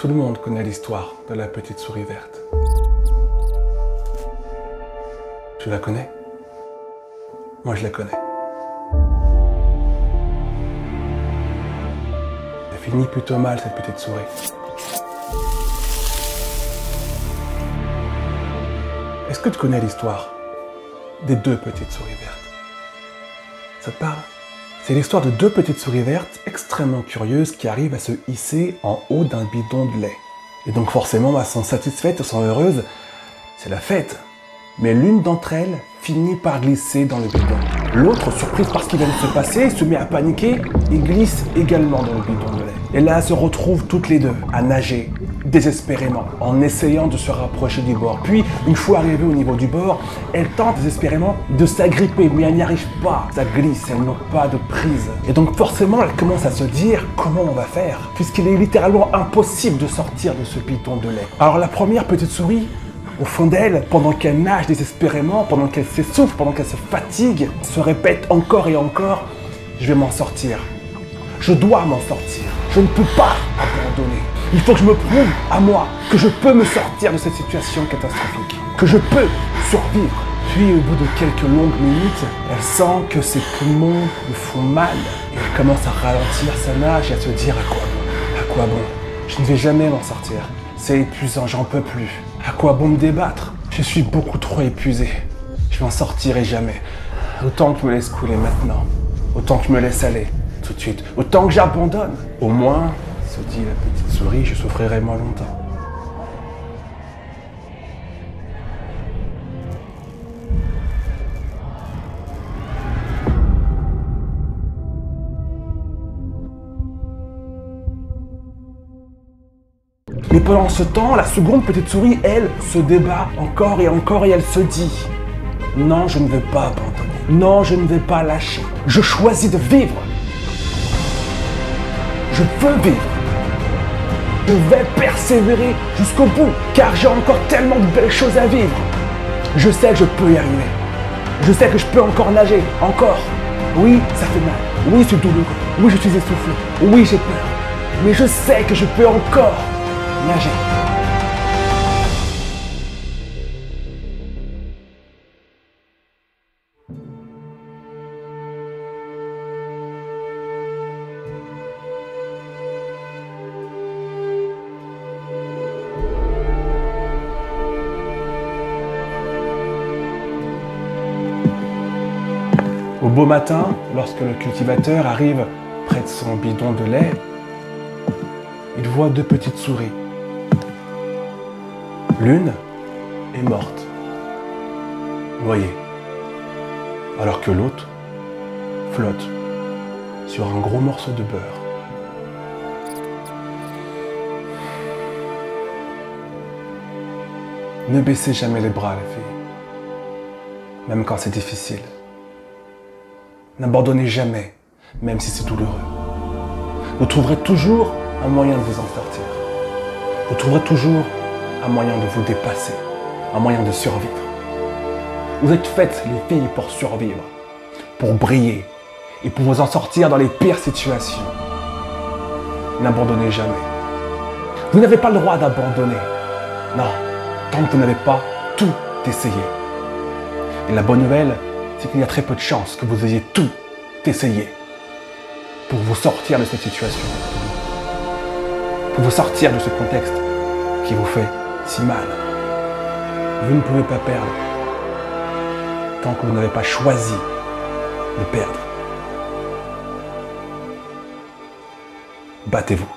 Tout le monde connaît l'histoire de la petite souris verte. Tu la connais? Moi, je la connais. Elle finit plutôt mal, cette petite souris. Est-ce que tu connais l'histoire des deux petites souris vertes? Ça te parle? C'est l'histoire de deux petites souris vertes extrêmement curieuses qui arrivent à se hisser en haut d'un bidon de lait. Et donc forcément, elles sont satisfaites, elles sont heureuses. C'est la fête. Mais l'une d'entre elles finit par glisser dans le bidon. L'autre, surprise par ce qui vient de se passer, se met à paniquer et glisse également dans le bidon de lait. Et là, elles se retrouvent toutes les deux à nager désespérément en essayant de se rapprocher du bord. Puis, une fois arrivées au niveau du bord, elles tentent désespérément de s'agripper, mais elles n'y arrivent pas. Ça glisse, elles n'ont pas de prise. Et donc forcément, elles commencent à se dire comment on va faire, puisqu'il est littéralement impossible de sortir de ce bidon de lait. Alors la première petite souris, au fond d'elle, pendant qu'elle nage désespérément, pendant qu'elle s'essouffle, pendant qu'elle se fatigue, se répète encore et encore « Je vais m'en sortir. Je dois m'en sortir. Je ne peux pas abandonner. Il faut que je me prouve à moi que je peux me sortir de cette situation catastrophique, que je peux survivre. » Puis au bout de quelques longues minutes, elle sent que ses poumons lui font mal et elle commence à ralentir sa nage et à se dire « À quoi bon? À quoi bon? Je ne vais jamais m'en sortir. C'est épuisant, j'en peux plus. À quoi bon me débattre? Je suis beaucoup trop épuisé. Je m'en sortirai jamais. Autant que je me laisse couler maintenant. Autant que je me laisse aller tout de suite. Autant que j'abandonne. Au moins, se dit la petite souris, je souffrirai moins longtemps. Mais pendant ce temps, la seconde petite souris, elle, se débat encore et elle se dit « Non, je ne veux pas abandonner. Non, je ne vais pas lâcher. Je choisis de vivre. Je veux vivre. Je vais persévérer jusqu'au bout, car j'ai encore tellement de belles choses à vivre. Je sais que je peux y arriver. Je sais que je peux encore nager, encore. Oui, ça fait mal. Oui, c'est douloureux. Oui, je suis essoufflé. Oui, j'ai peur. Mais je sais que je peux encore nager. Au beau matin, lorsque le cultivateur arrive près de son bidon de lait, il voit deux petites souris. L'une est morte, noyée, alors que l'autre flotte sur un gros morceau de beurre. Ne baissez jamais les bras, les filles, même quand c'est difficile. N'abandonnez jamais, même si c'est douloureux. Vous trouverez toujours un moyen de vous en sortir. Vous trouverez toujours un moyen de vous dépasser, un moyen de survivre. Vous êtes faites, les filles, pour survivre, pour briller et pour vous en sortir dans les pires situations. N'abandonnez jamais. Vous n'avez pas le droit d'abandonner. Non, tant que vous n'avez pas tout essayé. Et la bonne nouvelle, c'est qu'il y a très peu de chances que vous ayez tout essayé pour vous sortir de cette situation, pour vous sortir de ce contexte qui vous fait si mal. Vous ne pouvez pas perdre tant que vous n'avez pas choisi de perdre. Battez-vous.